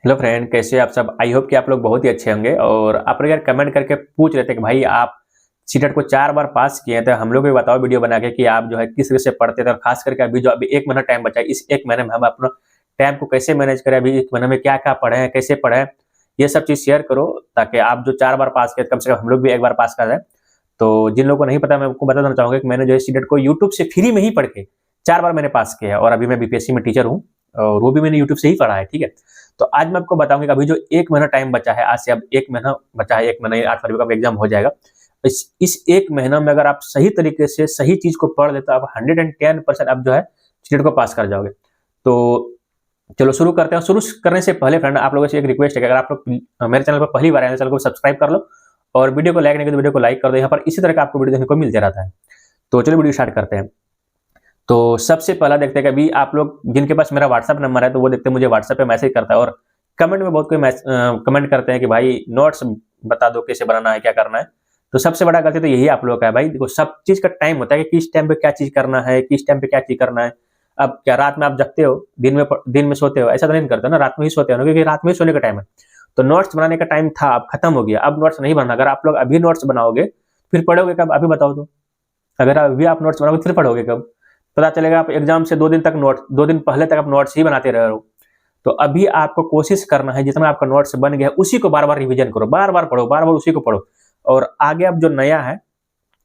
Hello friend, कैसे आप सब। आई होप कि आप लोग बहुत ही अच्छे होंगे। और आप लोग यार कमेंट करके पूछ रहे थे कि भाई आप सीटेट को 4 बार पास किए, तो हम लोग को भी बताओ वीडियो बना के कि आप जो है किस तरह से पढ़ते थे। और खास करके अभी 1 महीना टाइम बचा है, इस 1 महीने में हम अपना टाइम को कैसे मैनेज करें, अभी 1 महीने में क्या-क्या पढ़े हैं, कैसे पढ़े हैं, ये सब चीज़ शेयर करो ताकि आप जो 4 बार पास किए कम से कम हम लोग भी 1 बार पास कर जाएँ। तो जिन लोगों को नहीं पता, मैं आपको बता देना चाहूँगा कि मैंने जो है सीटेट को यूट्यूब से फ्री में ही पढ़ के 4 बार मैंने पास किया है। और अभी मैं बीपीएससी में टीचर हूँ और वो भी मैंने यूट्यूब से ही पढ़ा है, ठीक है। तो आज मैं आपको बताऊँगा कि अभी जो 1 महीना टाइम बचा है, आज से अब 1 महीना बचा है, 1 महीना 8 फरवरी को अब एग्ज़ाम हो जाएगा। इस 1 महीना में अगर आप सही तरीके से सही चीज़ को पढ़ लें तो आप 110% आप जो है सीटेट को पास कर जाओगे। तो चलो शुरू करते हैं। शुरू करने से पहले फ्रेंड आप लोगों से एक रिक्वेस्ट है कि अगर आप लोग मेरे चैनल पर पहली बार आए हैं, चैनल को सब्सक्राइब कर लो और वीडियो को लाइक नहीं किया तो वीडियो को लाइक कर दो। यहाँ पर इसी तरह का आपको वीडियो देखने को मिलते रहता है। तो चलिए वीडियो स्टार्ट करते हैं। तो सबसे पहला देखते हैं कि अभी आप लोग जिनके पास मेरा व्हाट्सएप नंबर है तो वो देखते हैं, मुझे व्हाट्सएप पे मैसेज करता है और कमेंट में बहुत कोई कमेंट करते हैं कि भाई नोट्स बता दो, कैसे बनाना है, क्या करना है। तो सबसे बड़ा गलती तो यही आप लोगों का है भाई। देखो, सब चीज़ का टाइम होता है कि किस टाइम पे क्या चीज़ करना है, किस टाइम पे क्या चीज़ करना है। अब क्या रात में आप जगते हो, दिन में सोते हो? ऐसा तो नहीं करते ना, रात में ही सोते हो ना, क्योंकि रात में ही सोने का टाइम है। तो नोट्स बनाने का टाइम था, अब खत्म हो गया, अब नोट्स नहीं बनना। अगर आप लोग अभी नोट्स बनाओगे, फिर पढ़ोगे कब? अभी बताओ तो। अगर अभी आप नोट्स बनाओगे फिर पढ़ोगे कब? पता चलेगा आप एग्जाम से 2 दिन पहले तक आप नोट्स ही बनाते रह रहे हो। तो अभी आपको कोशिश करना है, जितना आपका नोट्स बन गया उसी को बार-बार रिवीजन करो, बार-बार पढ़ो, बार-बार उसी को पढ़ो। और आगे अब जो नया है,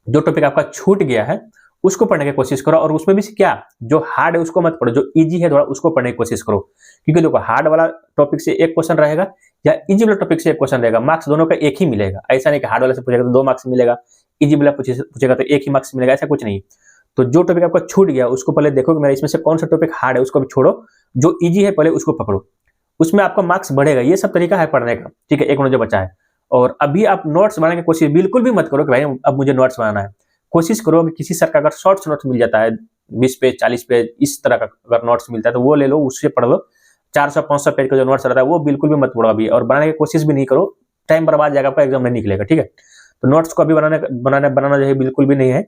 जो टॉपिक आपका छूट गया है, उसको पढ़ने की कोशिश करो। और उसमें भी क्या, जो हार्ड है उसको मत पढ़ो, जो ईजी है थोड़ा उसको पढ़ने की कोशिश करो। क्योंकि देखो, हार्ड वाला टॉपिक से एक क्वेश्चन रहेगा या ईजी वाला टॉपिक से एक क्वेश्चन रहेगा, मार्क्स दोनों का एक ही मिलेगा। ऐसा नहीं कि हार्ड वाले से पूछेगा तो 2 मार्क्स मिलेगा, ईजी वाला पूछेगा तो 1 ही मार्क्स मिलेगा, ऐसा कुछ नहीं। तो जो टॉपिक आपका छूट गया उसको पहले देखो कि मेरा इसमें से कौन सा टॉपिक हार्ड है, उसको भी छोड़ो, जो ईजी है पहले उसको पकड़ो, उसमें आपका मार्क्स बढ़ेगा। ये सब तरीका है पढ़ने का, ठीक है। 1 मिनट जो बचा है, और अभी आप नोट्स बनाने की कोशिश बिल्कुल भी मत करो कि भाई अब मुझे नोट्स बनाना है। कोशिश करो कि किसी सर का अगर शॉर्ट्स नोट्स मिल जाता है, 20 पेज 40 पेज इस तरह का अगर नोट्स मिलता है तो वो ले लो, उससे पढ़ लो। 400-500 पेज का जो नोट्स रहता है वो बिल्कुल भी मत पढ़ो अभी, और बनाने की कोशिश भी नहीं करो। टाइम बर्बाद जाएगा, आपका एग्जाम नहीं निकलेगा, ठीक है। तो नोट्स को अभी बनाना जो है बिल्कुल भी नहीं है।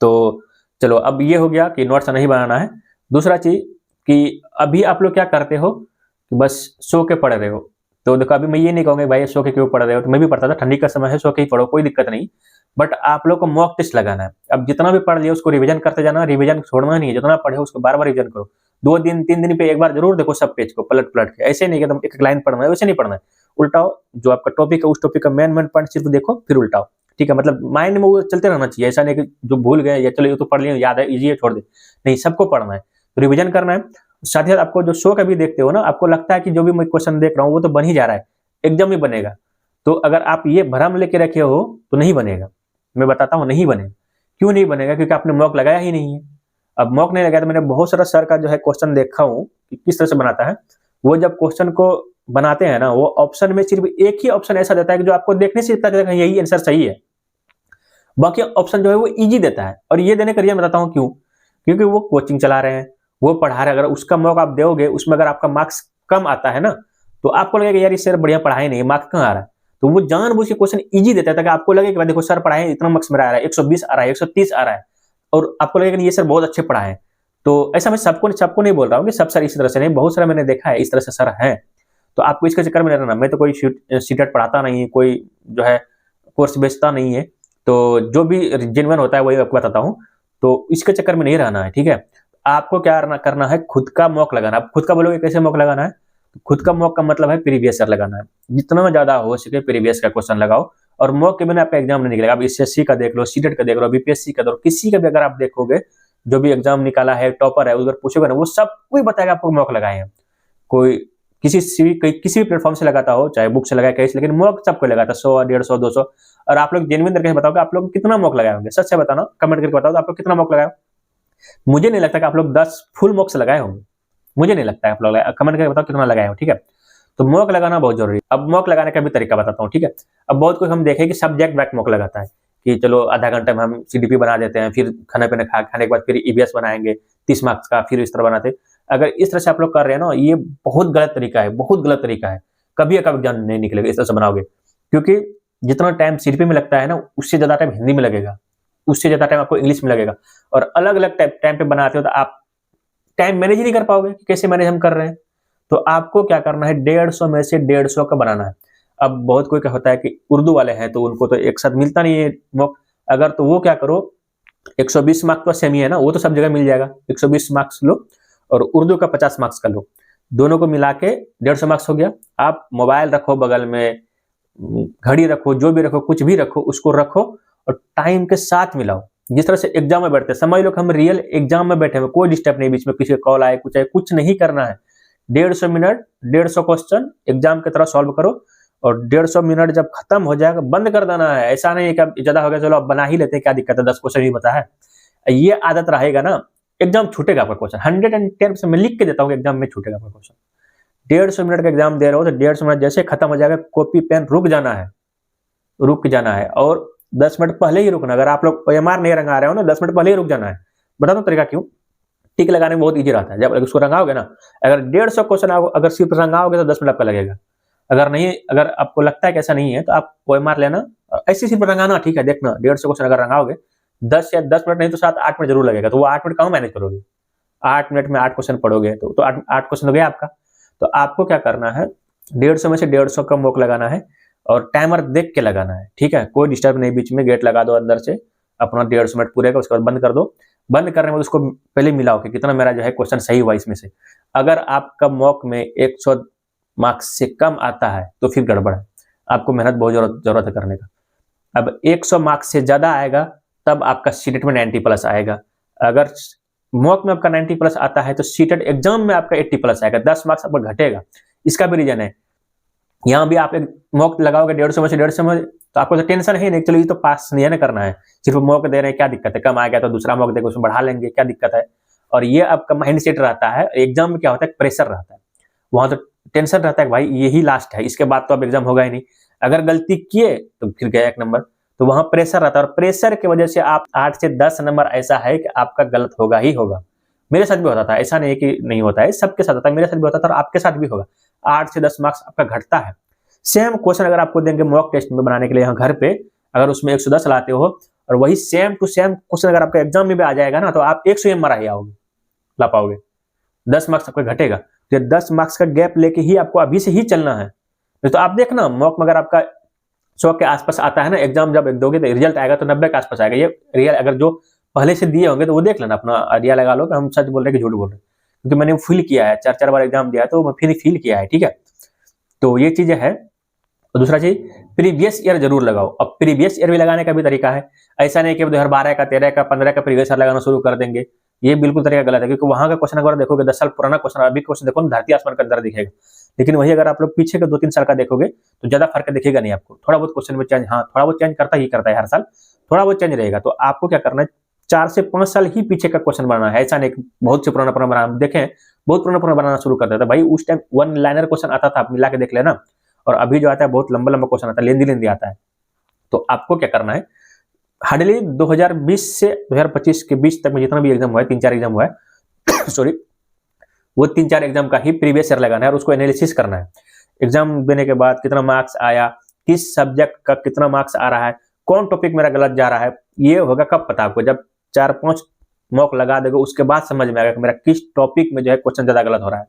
तो चलो, अब ये हो गया कि नोट्स नहीं बनाना है। दूसरा चीज कि अभी आप लोग क्या करते हो कि बस सो के पढ़ रहे हो। तो देखो, अभी मैं ये नहीं कहूँगा भाई सो के क्यों पढ़ रहे हो, तो मैं भी पढ़ता था, ठंडी का समय है, सो के ही पढ़ो, कोई दिक्कत नहीं। बट आप लोग को मॉक टेस्ट लगाना है। अब जितना भी पढ़ लिया उसको रिवीजन करते जाना, रिवीजन छोड़ना नहीं है। जितना पढ़े उसको बार-बार रिवीजन करो। 2 दिन 3 दिन पे एक बार जरूर देखो सब पेज को पलट-पलट के। ऐसे नहीं कि एकदम एक लाइन पढ़ना है, वैसे नहीं पढ़ना है। उल्टाओ, जो आपका टॉपिक है उस टॉपिक का मेन पॉइंट सिर्फ देखो, फिर उल्टाओ, ठीक है। मतलब माइंड में वो चलते रहना चाहिए। ऐसा नहीं कि जो भूल गए या चलो ये तो पढ़ लिया, याद है, ईज़ी है, छोड़ दे। नहीं, सबको पढ़ना है, रिवीजन करना है। साथ ही साथ आपको जो शो कभी देखते हो ना, आपको लगता है कि जो भी मैं क्वेश्चन देख रहा हूँ वो तो बन ही जा रहा है, एग्जाम में बनेगा। तो अगर आप ये भ्रम लेके रखे हो तो नहीं बनेगा। मैं बताता हूँ नहीं बनेगा। क्यों नहीं बनेगा? क्योंकि आपने मॉक लगाया ही नहीं है। अब मॉक नहीं लगाया तो मैंने बहुत सारा सर का जो है क्वेश्चन देखा हूँ कि किस तरह से बनाता है। वो जब क्वेश्चन को बनाते हैं ना, वो ऑप्शन में सिर्फ एक ही ऑप्शन ऐसा देता है कि जो आपको देखने से पता चलेगा यही आंसर सही है। बाकी ऑप्शन जो है वो ईजी देता है। और ये देने का रीजन बताता हूँ क्यों। क्योंकि वो कोचिंग चला रहे हैं, वो पढ़ा रहे हैं। अगर उसका मॉक आप दोगे, उसमें अगर आपका मार्क्स कम आता है ना, तो आपको लगेगा यार इस सर बढ़िया पढ़ाए नहीं, मार्क्स कहाँ आ रहा है। तो वो जानबूझ के क्वेश्चन ईजी देता है ताकि आपको लगे कि भाई देखो सर पढ़ाए, इतना मार्क्स मेरा आ रहा है, 120 आ रहा है, 130 आ रहा है, और आपको लगेगा कि ये सर बहुत अच्छे पढ़ाए हैं। तो ऐसा मैं सबको सबको नहीं बोल रहा हूँ कि सब सर इसी तरह से नहीं, बहुत सारा मैंने देखा है इस तरह से सर हैं। तो आपको इसके चक्कर में नहीं रहना। मैं तो कोई सीटेट पढ़ाता नहीं, कोई जो है कोर्स बेचता नहीं है। तो जो भी जेन्युइन होता है वही आपको बताता हूँ। तो इसके चक्कर में नहीं रहना है, ठीक है। आपको क्या करना है, खुद का मॉक लगाना। आप खुद का बोलोगे कैसे मॉक लगाना है? खुद का मॉक का मतलब है प्रीवियस ईयर लगाना है। जितना ज्यादा हो सके प्रीवियस का क्वेश्चन लगाओ, और मॉक के बिना आपका एग्जाम नहीं निकलेगा। आप एसएससी का देख लो, सीटेट का देख लो, बीपीएससी का देख लो, किसी का भी अगर आप देखोगे, जो भी एग्जाम निकाला है, टॉपर है, उधर पूछोगे ना, वो सब कोई बताएगा आपको मॉक लगाए हैं। कोई किसी भी प्लेटफॉर्म से लगाता हो, चाहे बुक से लगाए कहीं से, लेकिन मॉक सबको लगाता है, 100, 150, 200। और आप लोग जेन्युइन करके बताओगे आप लोग कितना मॉक लगाए होंगे? सच से बताना, कमेंट करके बताओ तो आप लोग कितना मॉक लगाए हो। मुझे नहीं लगता कि आप लोग 10 फुल मॉक्स लगाए होंगे। मुझे नहीं लगता है आप लोग कमेंट करके बताओ कितना लगाए हो, ठीक है। तो मॉक लगाना बहुत जरूरी है। अब मॉक लगाने का भी तरीका बताता हूँ, ठीक है। अब बहुत कुछ हम देखें कि सब्जेक्ट बैक मॉक लगाता है कि चलो आधा घंटे में हम सीडीपी बना देते हैं, फिर खाने पीने खाने के बाद फिर ईवीएस बनाएंगे 30 मार्क्स का, फिर इस तरह बनाते हैं। अगर इस तरह से आप लोग कर रहे हैं ना, ये बहुत गलत तरीका है, बहुत गलत तरीका है। कभी का एग्जाम नहीं निकलेगा इस तरह से बनाओगे। क्योंकि जितना टाइम सीडीपी में लगता है ना, उससे ज्यादा टाइम हिंदी में लगेगा, उससे ज्यादा टाइम आपको इंग्लिश में लगेगा। और अलग अलग टाइम पे बनाते हो तो आप टाइम मैनेज ही नहीं कर पाओगे कि कैसे मैनेज हम कर रहे हैं। तो आपको क्या करना है, 150 में से 150 का बनाना है। अब बहुत कोई क्या होता है कि उर्दू वाले हैं तो उनको तो एक साथ मिलता नहीं है मॉक, अगर तो वो क्या करो, 120 मार्क्स तो सेम ही है ना, वो तो सब जगह मिल जाएगा, 120 मार्क्स लो और उर्दू का 50 मार्क्स का लो, दोनों को मिला के 150 मार्क्स हो गया। आप मोबाइल रखो बगल में, घड़ी रखो, जो भी रखो, कुछ भी रखो, उसको रखो और टाइम के साथ मिलाओ। जिस तरह से एग्जाम में बैठते हैं, समझ लो कि हम रियल एग्जाम में बैठे हैं, कोई डिस्टर्ब नहीं, बीच में किसी का कॉल आए, कुछ नहीं करना है। 150 मिनट 150 क्वेश्चन एग्जाम की तरह सॉल्व करो और 150 मिनट जब खत्म हो जाएगा बंद कर देना है। ऐसा नहीं है कि अब ज्यादा हो गया चलो अब बना ही लेते हैं, क्या दिक्कत है, 10 क्वेश्चन ही बता है, ये आदत रहेगा ना, एग्जाम छूटेगा आपका क्वेश्चन। 110% मैं लिख के देता हूँ एग्जाम में छूटेगा आपका क्वेश्चन। 150 मिनट का एग्जाम दे रहे हो तो 150 मिनट जैसे खत्म हो जाएगा, कॉपी पेन रुक जाना है और 10 मिनट पहले ही रुकना। अगर आप लोग OMR नहीं रंगा रहे हो ना, 10 मिनट पहले ही रुक जाना है। बता दो तरीका क्यों, टिक लगाने में बहुत इजी रहता है। जब उसको रंगाओगे ना, अगर 150 क्वेश्चन अगर सिर्फ रंगाओगे तो 10 मिनट आपका लगेगा। अगर आपको लगता है कि ऐसा नहीं है तो आप OMR लेना, ऐसे सिर्फ रंगाना, ठीक है, देखना 150 क्वेश्चन अगर रंगाओगे 10 मिनट नहीं तो 7-8 मिनट जरूर लगेगा। तो वो 8 मिनट कहाँ मैनेज करोगे, 8 मिनट में 8 क्वेश्चन पढ़ोगे तो 8 क्वेश्चन हो गया आपका। तो आपको क्या करना है, 150 में से 150 का मॉक लगाना है और टाइमर देख के लगाना है, ठीक है, कोई डिस्टर्ब नहीं, बीच में गेट लगा दो अंदर से, अपना 150 मिनट पूरे का, उसके बाद बंद कर दो। बंद करने में उसको पहले मिलाओ कि कितना मेरा जो है क्वेश्चन सही हुआ इसमें से। अगर आपका मॉक में 100 मार्क्स से कम आता है तो फिर गड़बड़ है, आपको मेहनत बहुत जरूरत है करने का। अब 100 मार्क्स से ज्यादा आएगा तब आपका सीटेट में 90+ आएगा। अगर मॉक में आपका 90+ आता है तो सीटेट एग्जाम में आपका 80+ आएगा, 10 मार्क्स आपका घटेगा। इसका भी रीजन है, यहाँ भी आप एक मॉक लगाओगे 150 में से 150 में तो आपको तो टेंशन है नहीं, चलो ये तो पास नहीं है ना करना है, सिर्फ मॉक दे रहे हैं, क्या दिक्कत है, कम आ गया तो दूसरा मॉक देकर उसमें बढ़ा लेंगे, क्या दिक्कत है। और ये आपका माइंड सेट रहता है। एग्जाम में क्या होता है, प्रेशर रहता है, वहां तो टेंशन रहता है कि भाई यही लास्ट है, इसके बाद तो अब एग्जाम होगा ही नहीं, अगर गलती किए तो फिर गया 1 नंबर। तो वहां प्रेशर रहता है और प्रेशर की वजह से आप 8 से 10 नंबर ऐसा है कि आपका गलत होगा ही होगा। मेरे साथ भी होता था, ऐसा नहीं कि नहीं होता है, सबके साथ होता है, मेरे साथ भी होता था और आपके साथ भी होगा। 8 से 10 मार्क्स आपका घटता है। सेम क्वेश्चन अगर आपको देंगे मॉक टेस्ट में बनाने के लिए यहाँ घर पे, अगर उसमें 110 लाते हो और वही सेम टू सेम क्वेश्चन अगर आपका एग्जाम में भी आ जाएगा ना तो आप 100 मारा ही आओगे, ला पाओगे, 10 मार्क्स आपका घटेगा। तो 10 मार्क्स का गैप लेके ही आपको अभी से ही चलना है। तो आप देखना मॉक में अगर आपका 100 के आसपास आता है ना, एग्जाम जब दोगे तो रिजल्ट आएगा तो 90 के आसपास आएगा। ये रियल अगर जो पहले से दिए होंगे तो वो देख लेना, अपना आइडिया लगा लो कि हम सच बोल रहे हैं कि झूठ बोल रहे हैं, क्योंकि मैंने फील किया है, 4 बार एग्जाम दिया है तो मैं फिर फील किया है, ठीक है। तो ये चीजें है। और दूसरा चीज, प्रीवियस ईयर जरूर लगाओ। अब प्रीवियस ईयर भी लगाने का भी तरीका है, ऐसा नहीं कि 2012 का, 13 का, 15 का प्रीवियस ईयर लगाना शुरू कर देंगे, ये बिल्कुल तरीका गलत है। क्योंकि वहां का क्वेश्चन अगर देखोगे 10 साल पुराना क्वेश्चन, अभी क्वेश्चन देखो ना, धरती आसमान का अंदर दिखेगा। लेकिन वही अगर आप लोग पीछे के 2-3 साल का देखोगे तो ज्यादा फर्क दिखेगा नहीं आपको। थोड़ा बहुत क्वेश्चन में चेंज, हाँ थोड़ा बहुत चेंज करता है हर साल, थोड़ा बहुत चेंज रहेगा। तो आपको क्या करना है, 4 से 5 साल ही पीछे का क्वेश्चन बनाना है, ऐसा नहीं बहुत से पुराना बनाना। देखें बहुत पुराना बनाना शुरू कर देता भाई, उस टाइम 1 लाइनर क्वेश्चन आता था, आप मिला के देख लेना, और अभी जो आता है बहुत लंबा क्वेश्चन आता है, लेंदी आता है। तो आपको क्या करना है, हार्डली 2020 से 2025 के बीच तक में जितना भी एग्जाम हुआ है, 3-4 एग्जाम हुआ है सॉरी, वो 3-4 एग्जाम का ही प्रीवियस ईयर लगाना है और उसको एनालिसिस करना है। एग्जाम देने के बाद कितना मार्क्स आया, किस सब्जेक्ट का कितना मार्क्स आ रहा है, कौन टॉपिक मेरा गलत जा रहा है, ये होगा कब पता आपको, जब 4-5 मॉक लगा देगा उसके बाद समझ में आएगा कि मेरा किस टॉपिक में जो है क्वेश्चन ज्यादा गलत हो रहा है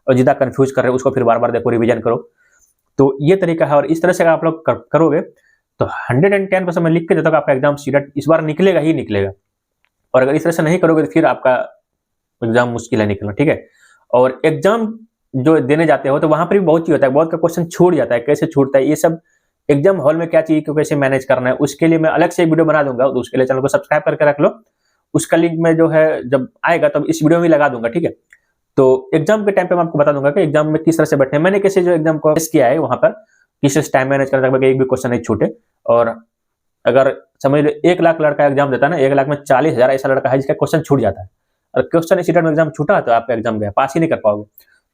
और ज्यादा कंफ्यूज कर रहे हो, उसको फिर बार बार देखो, रिवीजन करो। तो ये तरीका है और इस तरह से अगर आप लोग करोगे तो 110% मैं लिख के देता हूं आपका एग्जाम सीटेट इस बार निकलेगा ही निकलेगा। और अगर इस तरह से नहीं करोगे तो फिर आपका एग्जाम मुश्किल है निकलना, ठीक है। और एग्जाम जो देने जाते हो तो वहां पर भी बहुत चीज होता है, बहुत का क्वेश्चन छूट जाता है, कैसे छूटता है, ये सब एग्जाम हॉल में क्या चाहिए, कैसे मैनेज करना है, उसके लिए मैं अलग से एक वीडियो बना दूंगा। तो उसके लिए चैनल को सब्सक्राइब करके रख लो, उसका लिंक में जो है जब आएगा तब इस वीडियो में लगा दूंगा, ठीक है। तो एग्जाम के टाइम पे मैं आपको बता दूंगा कि एग्जाम में किस तरह से बैठे, मैंने कैसे जो एग्जाम को फेस किया है वहां पर, किस टाइम मैनेज करना ताकि एक भी क्वेश्चन नहीं छूटे। और अगर समझ लो 1 लाख लड़का एग्जाम देता है ना, 1 लाख में 40,000 ऐसा लड़का है जिसका क्वेश्चन छूट जाता है, और क्वेश्चन सीटेट में एग्जाम छूटा तो आपका एग्जाम गया, पास ही नहीं कर पाओगे।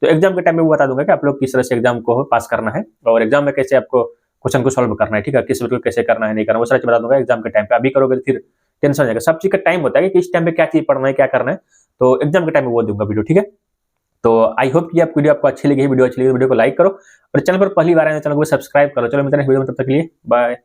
तो एग्जाम के टाइम में वो बता दूंगा कि आप लोग किस तरह से एग्जाम को पास करना है और एग्जाम में कैसे आपको क्वेश्चन को सॉल्व करना है, ठीक है, किस वीडियो कैसे करना है नहीं करना, वो सारा चीज बता दूंगा एग्जाम के टाइम पे। अभी करोगे तो फिर टेंशन हो जाएगा। सब चीज का टाइम होता है कि किस टाइम पे क्या चीज पढ़ना है, क्या करना है, तो एग्जाम के टाइम में वो दूंगा वीडियो, ठीक है। तो आई होप कि आपको वीडियो अच्छी लगी, वीडियो अच्छी लगी वीडियो को लाइक करो और चैनल पर पहली बार आए चैनल को सब्सक्राइब करो। चलो मिलते हैं वीडियो में, तब तक के लिए बाय।